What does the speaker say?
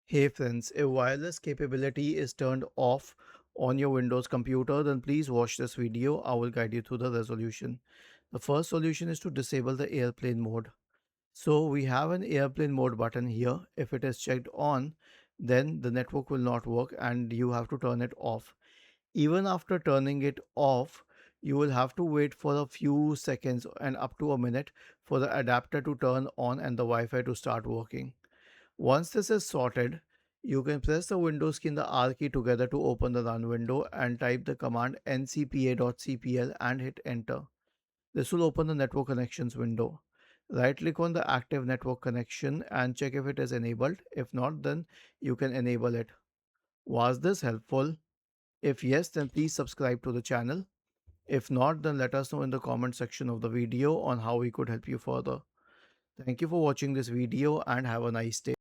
Hey friends, if wireless capability is turned off on your Windows computer, then please watch this video. I will guide you through the resolution. The first solution is to disable the airplane mode. So we have an airplane mode button here. If it is checked on, then the network will not work and you have to turn it off. Even after turning it off, you will have to wait for a few seconds and up to a minute for the adapter to turn on and the Wi-Fi to start working. Once this is sorted, you can press the Windows key and the R key together to open the run window and type the command ncpa.cpl and hit enter. This will open the network connections window. Right click on the active network connection and check if it is enabled. If not, then you can enable it. Was this helpful? If yes, then please subscribe to the channel. If not, then let us know in the comment section of the video on how we could help you further. Thank you for watching this video and have a nice day.